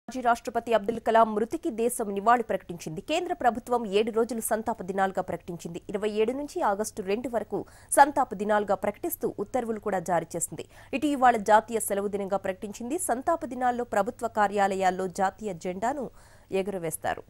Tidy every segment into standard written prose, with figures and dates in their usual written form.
మాజీ రాష్ట్రపతి అబ్దుల్ కలాం మృతికి దేశం నివాళి ప్రకటించింది. కేంద్ర ప్రభుత్వం 7 రోజులు సంతాప దినాలుగా ప్రకటించింది. 27 నుంచి ఆగస్టు 2 వరకు సంతాప దినాలుగా ప్రకటిస్తూ ఉత్తర్వులు కూడా జారీ చేసింది. ఇటు ఇవాళ జాతీయ సెలవు దినంగా ప్రకటించింది. సంతాప దినాల్లో ప్రభుత్వ కార్యాలయాల్లో జాతీయ జెండాను ఎగురవేస్తారు.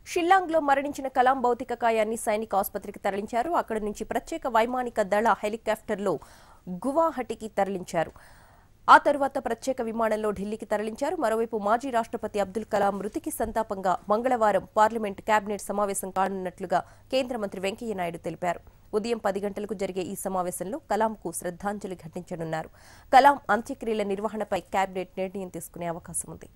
షిల్లాంగ్లో మరణించిన కలాం భౌతిక కాయాన్ని సైనిక ఆసుపత్రికి తరలించారు. అక్కడి నుంచి ప్రత్యేక వైమానిక దళ హెలికాప్టర్లో గువాహటికి తరలించారు. ఆ తర్వాత ప్రత్యేక విమానంలో ఢిల్లీకి తరలించారు. మరోవైపు మాజీ రాష్ట్రపతి అబ్దుల్ కలాం మృతికి సంతాపంగా మంగళవారం పార్లమెంట్ కేబినెట్ సమావేశం కానున్నట్లుగా కేంద్ర మంత్రి వెంకయ్య నాయుడు తెలిపారు. ఉదయం 10 గంటలకు జరిగే ఈ సమావేశంలో కలాంకు శ్రద్ధాంజలి ఘటించనున్నారు. కలాం అంత్యక్రియల నిర్వహణపై కేబినెట్ నిర్ణయం తీసుకునే అవకాశం ఉంది.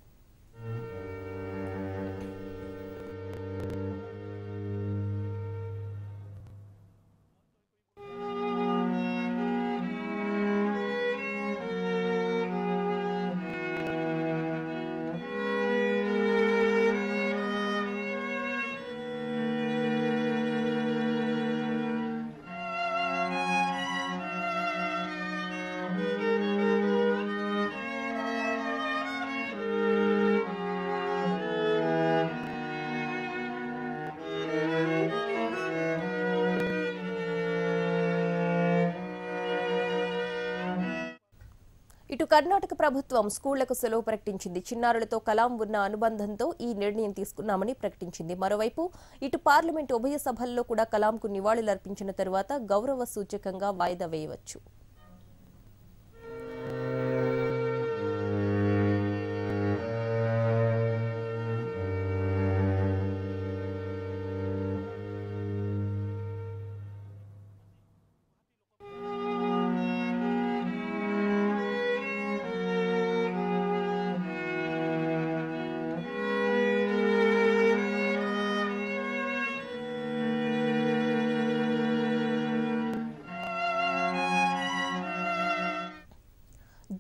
ఇటు కర్ణాటక ప్రభుత్వం స్కూళ్లకు సెలవు ప్రకటించింది. చిన్నారులతో కలాం ఉన్న అనుబంధంతో ఈ నిర్ణయం తీసుకున్నామని ప్రకటించింది. మరోవైపు ఇటు పార్లమెంట్ ఉభయ సభల్లో కూడా కలాంకు నివాళులర్పించిన తరువాత గౌరవ సూచకంగా వాయిదా వేయవచ్చు.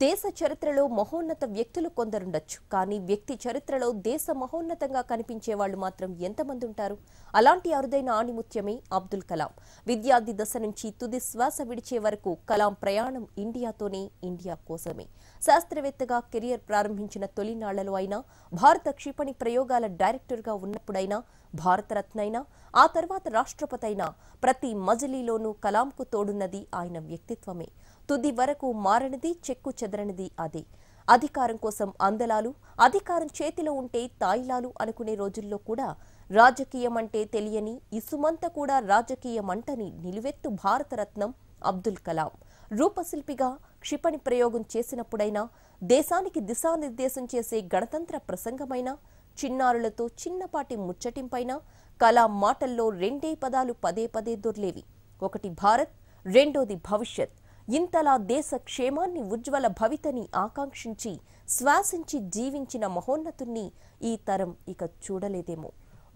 దేశ చరిత్రలో మహోన్నత వ్యక్తులు కొందరుండొచ్చు, కానీ వ్యక్తి చరిత్రలో దేశ మహోన్నతంగా కనిపించే వాళ్లు మాత్రం ఎంతమంది ఉంటారు? అలాంటి అరుదైన ఆణిముత్యమే అబ్దుల్ కలాం. విద్యార్థి దశ నుంచి తుది శ్వాస విడిచే వరకు కలాం ప్రయాణం ఇండియాతోనే, ఇండియా కోసమే. శాస్త్రవేత్తగా కెరియర్ ప్రారంభించిన తొలినాళ్లలో అయినా, భారత క్షిపణి ప్రయోగాల డైరెక్టర్గా ఉన్నప్పుడైనా, భారతరత్న అయినా, ఆ తర్వాత రాష్ట్రపతి అయినా, ప్రతి మజిలీలోనూ కలాంకు తోడున్నది ఆయన వ్యక్తిత్వమే. తుది వరకు మారనిది, చెక్కు చెదరనిది అదే. అధికారం కోసం అందలాలు, అధికారం చేతిలో ఉంటే తాయిలాలు అనుకునే రోజుల్లో కూడా రాజకీయం అంటే తెలియని, ఇసుమంత కూడా రాజకీయమంటని నిలువెత్తు భారతరత్నం అబ్దుల్ కలాం. రూపశిల్పిగా క్షిపణి ప్రయోగం చేసినప్పుడైనా, దేశానికి దిశానిర్దేశం చేసే గణతంత్ర ప్రసంగమైనా, చిన్నారులతో చిన్నపాటి ముచ్చటింపైనా కలాం మాటల్లో రెండే పదాలు పదే పదే దొర్లేవి. ఒకటి భారత్, రెండోది భవిష్యత్. ఇంతలా దేశ క్షేమాన్ని, ఉజ్వల భవితని ఆకాంక్షించి శ్వాసించి జీవించిన మహోన్నతుణ్ణి ఈ తరం ఇక చూడలేదేమో.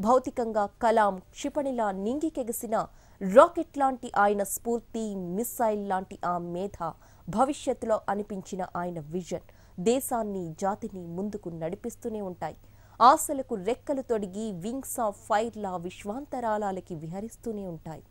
భౌతికంగా కలాం క్షిపణిలా నింగికెగసిన రాకెట్ లాంటి ఆయన స్ఫూర్తి, మిస్సైల్ లాంటి ఆ మేధ, భవిష్యత్తులో అనిపించిన ఆయన విజన్ దేశాన్ని, జాతిని ముందుకు నడిపిస్తూనే ఉంటాయి. ఆశలకు రెక్కలు తొడిగి వింగ్స్ ఆఫ్ ఫైర్ లా విశ్వాంతరాలకి విహరిస్తూనే ఉంటాయి.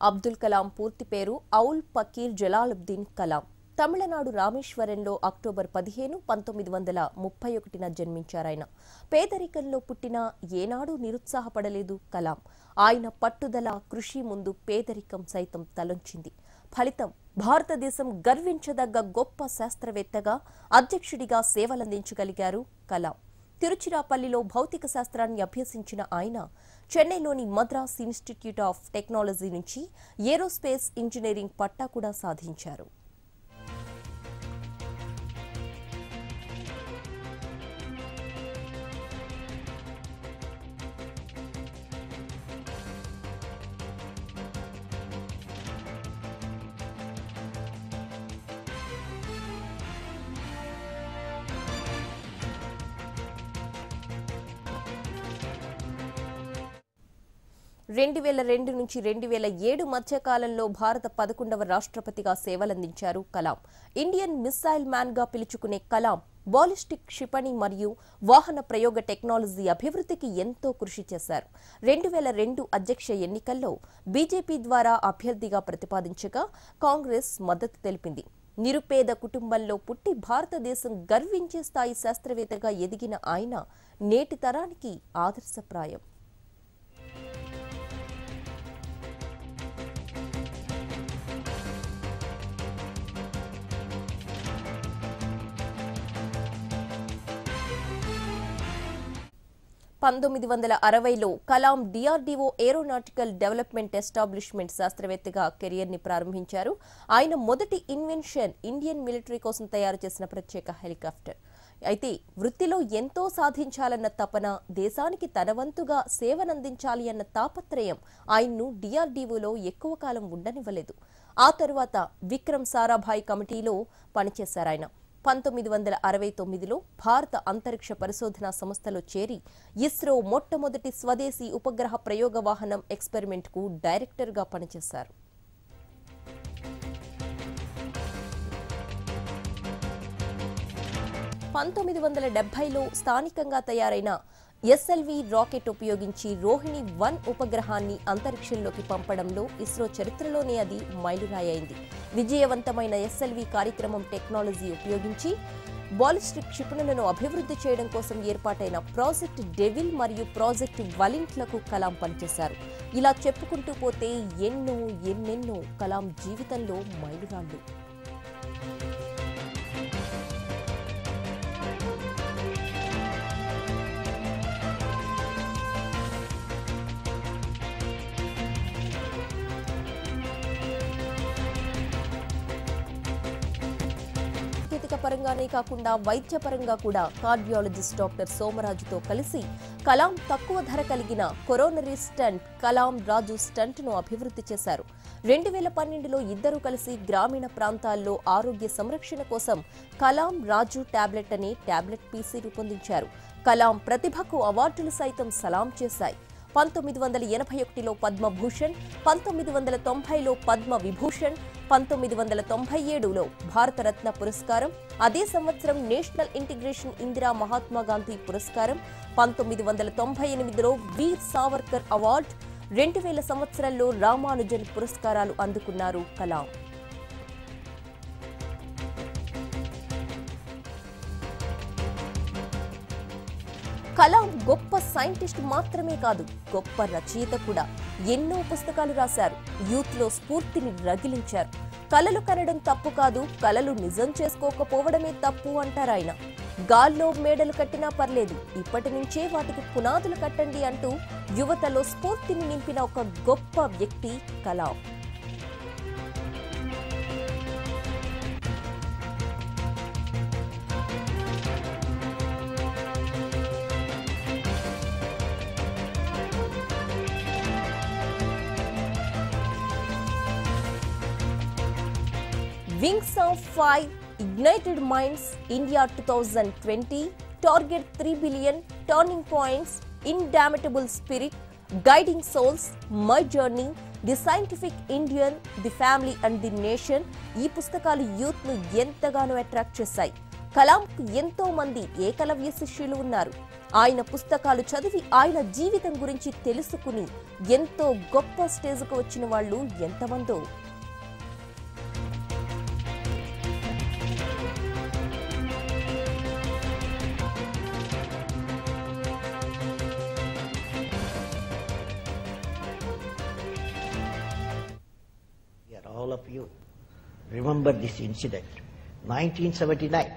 అబ్దుల్ కలాం పూర్తి పేరు ఔల్ పకీర్ జలాలుద్దీన్ కలాం. తమిళనాడు రామేశ్వరంలో అక్టోబర్ 15, 1931న జన్మించారాయన. పేదరికంలో పుట్టినా ఏనాడూ నిరుత్సాహపడలేదు కలాం. ఆయన పట్టుదల, కృషి ముందు పేదరికం సైతం తలొంచింది. ఫలితం భారతదేశం గర్వించదగ్గ గొప్ప శాస్త్రవేత్తగా, అధ్యక్షుడిగా సేవలందించగలిగారు కలాం. తిరుచిరాపల్లిలో భౌతిక శాస్త్రాన్ని అభ్యసించిన ఆయన చెన్నైలోని మద్రాస్ ఇన్స్టిట్యూట్ ఆఫ్ టెక్నాలజీ నుంచి ఏరోస్పేస్ ఇంజనీరింగ్ పట్టా కూడా సాధించారు. రెండు 2002 నుంచి 2007 మధ్య కాలంలో భారత 11వ రాష్ట్రపతిగా సేవలందించారు కలాం. ఇండియన్ మిస్సైల్ మ్యాన్ గా పిలుచుకునే కలాం బాలిస్టిక్ క్షిపణి మరియు వాహన ప్రయోగ టెక్నాలజీ అభివృద్ధికి ఎంతో కృషి చేశారు. 2002 అధ్యక్ష ఎన్నికల్లో బీజేపీ ద్వారా అభ్యర్థిగా ప్రతిపాదించగా కాంగ్రెస్ మద్దతు తెలిపింది. నిరుపేద కుటుంబంలో పుట్టి భారతదేశం గర్వించే స్థాయి శాస్త్రవేత్తగా ఎదిగిన ఆయన నేటి తరానికి ఆదర్శప్రాయం. పంతొమ్మిది 1960లో Kalam DRDO aeronautical development establishment శాస్త్రవేత్తగా కెరియర్ ని ప్రారంభించారు. ఆయన మొదటి ఇన్వెన్షన్ ఇండియన్ మిలిటరీ కోసం తయారు చేసిన ప్రత్యేక హెలికాప్టర్. అయితే వృత్తిలో ఎంతో సాధించాలన్న తపన, దేశానికి తన వంతుగా సేవనందించాలి అన్న తాపత్రయం ఆయన్ను డిఆర్డీఓలో ఎక్కువ కాలం ఉండనివ్వలేదు. ఆ తరువాత విక్రమ్ సారాభాయ్ కమిటీలో పనిచేశారాయన. 1969లో భారత అంతరిక్ష పరిశోధనా సంస్థలో చేరి ఇస్రో మొట్టమొదటి స్వదేశీ ఉపగ్రహ ప్రయోగ వాహనం ఎక్స్పెరిమెంట్ కు డైరెక్టర్ గా పనిచేశారు. 1970లో స్థానికంగా తయారైన ఎస్ఎల్వి రాకెట్ ఉపయోగించి రోహిణి 1 ఉపగ్రహాన్ని అంతరిక్షంలోకి పంపడంలో ఇస్రో చరిత్రలోనే అది మైలురాయైంది. విజయవంతమైన ఎస్ఎల్వి కార్యక్రమం టెక్నాలజీ ఉపయోగించి బాలిస్టిక్ క్షిపణులను అభివృద్ధి చేయడం కోసం ఏర్పాటైన ప్రాజెక్ట్ డెవిల్ మరియు ప్రాజెక్ట్ వలింట్లకు కలాం పనిచేశారు. ఇలా చెప్పుకుంటూ పోతే ఎన్నెన్నో కలాం జీవితంలో మైలురాళ్లు. పరంగానే కాకుండా వైద్యపరంగా కూడా కార్డియాలజిస్ట్ డాక్టర్ సోమరాజుతో కలిసి కలాం తక్కువ ధర కలిగిన కొరోనరీ స్టంట్ కలాం రాజు స్టంట్ ను అభివృద్ధి చేశారు. 2012లో ఇద్దరు కలిసి గ్రామీణ ప్రాంతాల్లో ఆరోగ్య సంరక్షణ కోసం కలాం రాజు టాబ్లెట్ అనే టాబ్లెట్ పీసీ రూపొందించారు. కలాం ప్రతిభకు అవార్డులు సైతం సలాం చేశాయి. 1981లో పద్మభూషణ్, 1990లో పద్మ విభూషణ్, 1997లో భారతరత్న పురస్కారం, అదే సంవత్సరం నేషనల్ ఇంటిగ్రేషన్ ఇందిరా మహాత్మా గాంధీ పురస్కారం, 1998లో వీర్ సావర్కర్ అవార్డు, 2000 సంవత్సరంలో రామానుజన్ పురస్కారాలు అందుకున్నారు కలాం. కలాం గొప్ప సైంటిస్ట్ మాత్రమే కాదు, గొప్ప రచయిత కూడా. ఎన్నో పుస్తకాలు రాశారు. యూత్ లో స్ఫూర్తిని రగిలించారు. కలలు కనడం తప్పు కాదు, కలలు నిజం చేసుకోకపోవడమే తప్పు అంటారాయన. గాల్లో మేడలు కట్టినా పర్లేదు, ఇప్పటి నుంచే వాటికి పునాదులు కట్టండి అంటూ యువతలో స్ఫూర్తిని నింపిన ఒక గొప్ప వ్యక్తి Kalam. Wings of Fire, Ignited Minds, India 2020, Target 3 billion, Turning Points, Indomitable Spirit, Guiding Souls, My Journey, The Scientific Indian, The Family and The Nation. ఈ పుస్తకాలు యూత్ ను ఎంతగానో అట్రాక్ట్ చేశాయి. కలాంకు ఎంతో మంది ఏకలవ్య శిష్యులు ఉన్నారు. ఆయన పుస్తకాలు చదివి ఆయన జీవితం గురించి తెలుసుకుని ఎంతో గొప్ప స్టేజ్కు వచ్చిన వాళ్ళు ఎంతమందో. All of you remember this incident. 1979,